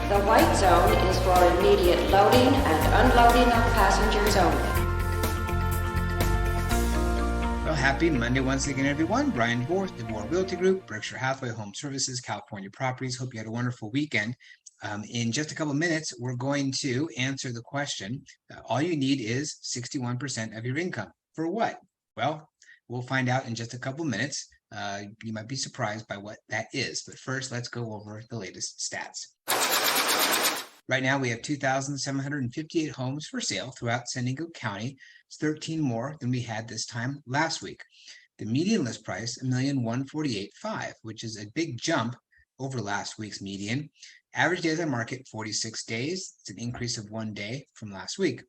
The white zone is for immediate loading and unloading of passengers only. Well, happy Monday once again, everyone. Bryan Devore, Devore Realty Group, Berkshire Hathaway, HomeServices, California Properties. Hope you had a wonderful weekend. In just a couple of minutes, we're going to answer the question. All you need is 61% of your income. For what? Well, we'll find out in just a couple of minutes. You might be surprised by what that is. But first, let's go over the latest stats. Right now, we have 2,758 homes for sale throughout San Diego County. It's 13 more than we had this time last week. The median list price, $1,148,500, which is a big jump over last week's median. Average days on market, 46 days. It's an increase of 1 day from last week.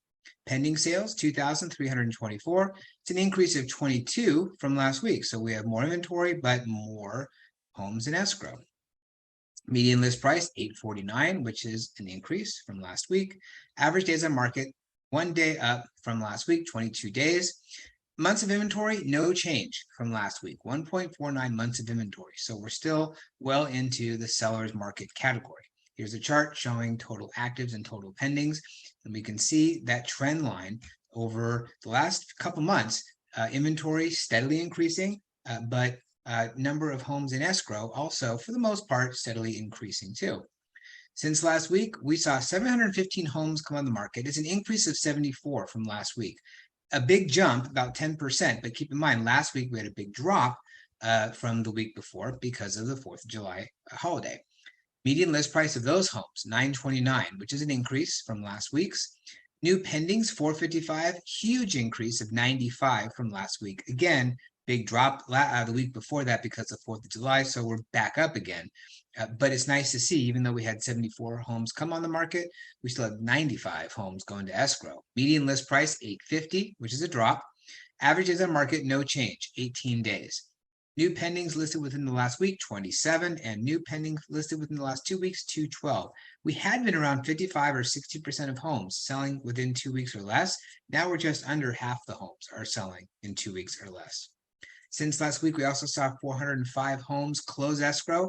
Pending sales, 2,324. It's an increase of 22 from last week. So we have more inventory, but more homes in escrow. Median list price, $849, which is an increase from last week. Average days on market, 1 day up from last week, 22 days. Months of inventory, no change from last week, 1.49 months of inventory. So we're still well into the seller's market category. Here's a chart showing total actives and total pendings. And we can see that trend line over the last couple months, inventory steadily increasing, but number of homes in escrow also, for the most part, steadily increasing too. Since last week, we saw 715 homes come on the market. It's an increase of 74 from last week. A big jump, about 10%, but keep in mind, last week we had a big drop from the week before because of the 4th of July holiday. Median list price of those homes, $929, which is an increase from last week's. New pendings, $455, huge increase of 95 from last week. Again, big drop the week before that because of 4th of July, so we're back up again. But it's nice to see, even though we had 74 homes come on the market, we still have 95 homes going to escrow. Median list price, $850, which is a drop. Average days on market, no change, 18 days. New pendings listed within the last week, 27, and new pendings listed within the last 2 weeks, 212. We had been around 55 or 60% of homes selling within 2 weeks or less. Now we're just under half the homes are selling in 2 weeks or less. Since last week, we also saw 405 homes close escrow,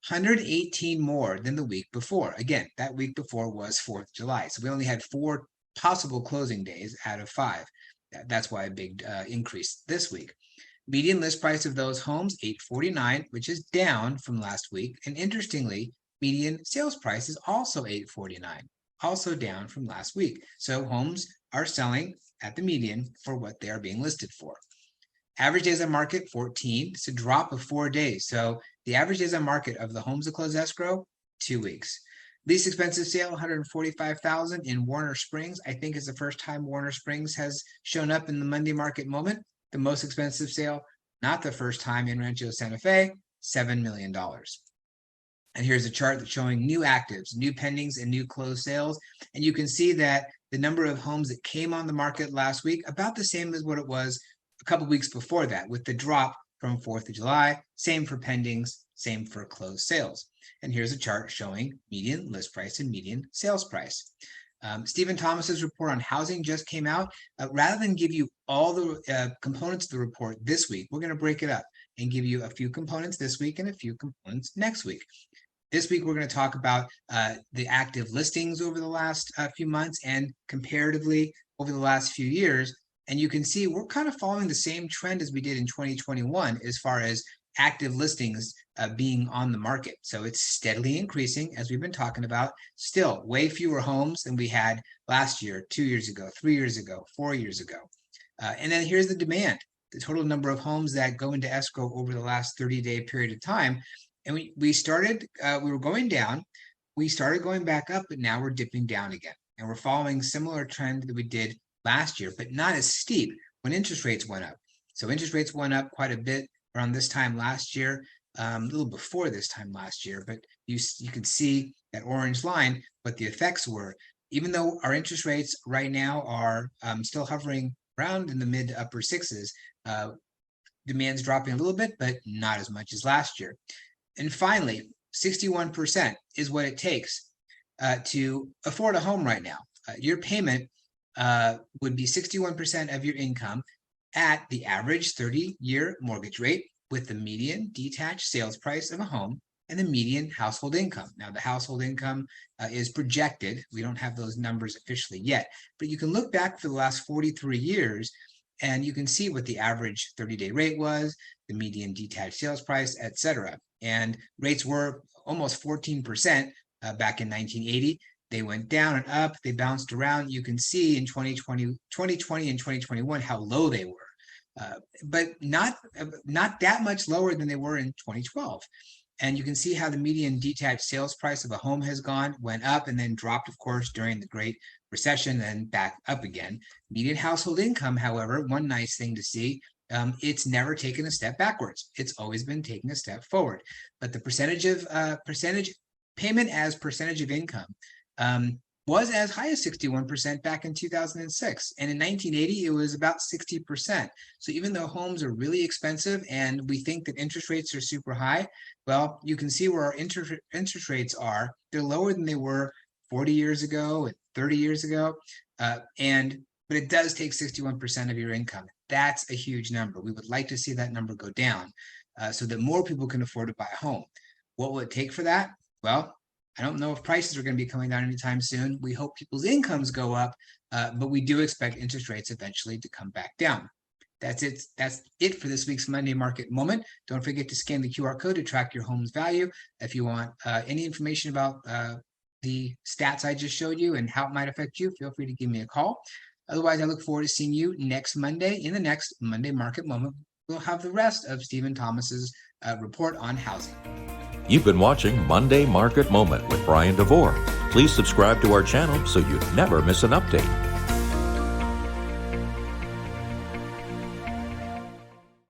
118 more than the week before. Again, that week before was 4th of July. So we only had 4 possible closing days out of 5. That's why a big increase this week. Median list price of those homes, $849, which is down from last week. And interestingly, median sales price is also $849, also down from last week. So homes are selling at the median for what they are being listed for. Average days on market, 14. It's a drop of 4 days. So the average days on market of the homes that close escrow, 2 weeks. Least expensive sale, $145,000 in Warner Springs. I think it's the first time Warner Springs has shown up in the Monday market moment. The most expensive sale, not the first time in Rancho Santa Fe, $7 million. And here's a chart that's showing new actives, new pendings, and new closed sales. And you can see that the number of homes that came on the market last week, about the same as what it was a couple weeks before that, with the drop from 4th of July, same for pendings, same for closed sales. And here's a chart showing median list price and median sales price. Stephen Thomas's report on housing just came out. Rather than give you all the components of the report this week, we're going to break it up and give you a few components this week and a few components next week. This week, we're going to talk about the active listings over the last few months and comparatively over the last few years. And you can see we're kind of following the same trend as we did in 2021 as far as active listings being on the market. So it's steadily increasing, as we've been talking about. Still way fewer homes than we had last year, 2 years ago, 3 years ago, 4 years ago. And then here's the demand, the total number of homes that go into escrow over the last 30-day period of time. And we were going down, we started going back up, but now we're dipping down again. And we're following similar trend that we did last year, but not as steep when interest rates went up. So interest rates went up quite a bit around this time last year, a little before this time last year, but you can see that orange line, what the effects were. Even though our interest rates right now are still hovering around in the mid to upper 6s, demand's dropping a little bit, but not as much as last year. And finally, 61% is what it takes to afford a home right now. Your payment would be 61% of your income at the average 30-year mortgage rate with the median detached sales price of a home and the median household income. Now, the household income is projected. We don't have those numbers officially yet, but you can look back for the last 43 years and you can see what the average 30-day rate was, the median detached sales price, et cetera. And rates were almost 14% back in 1980. They went down and up, they bounced around. You can see in 2020 and 2021 how low they were, but not that much lower than they were in 2012. And you can see how the median detached sales price of a home went up and then dropped, of course, during the Great Recession, and back up again. Median household income, however, one nice thing to see, it's never taken a step backwards. It's always been taking a step forward. But the payment as percentage of income was as high as 61% back in 2006. And in 1980, it was about 60%. So even though homes are really expensive and we think that interest rates are super high, well, you can see where our interest rates are. They're lower than they were 40 years ago and 30 years ago. But it does take 61% of your income. That's a huge number. We would like to see that number go down so that more people can afford to buy a home. What will it take for that? Well, I don't know if prices are going to be coming down anytime soon. We hope people's incomes go up, but we do expect interest rates eventually to come back down. That's it for this week's Monday Market Moment. Don't forget to scan the QR code to track your home's value. If you want any information about the stats I just showed you and how it might affect you, feel free to give me a call. Otherwise, I look forward to seeing you next Monday in the next Monday Market Moment. We'll have the rest of Stephen Thomas's report on housing. You've been watching Monday Market Moment with Bryan Devore. Please subscribe to our channel so you never miss an update.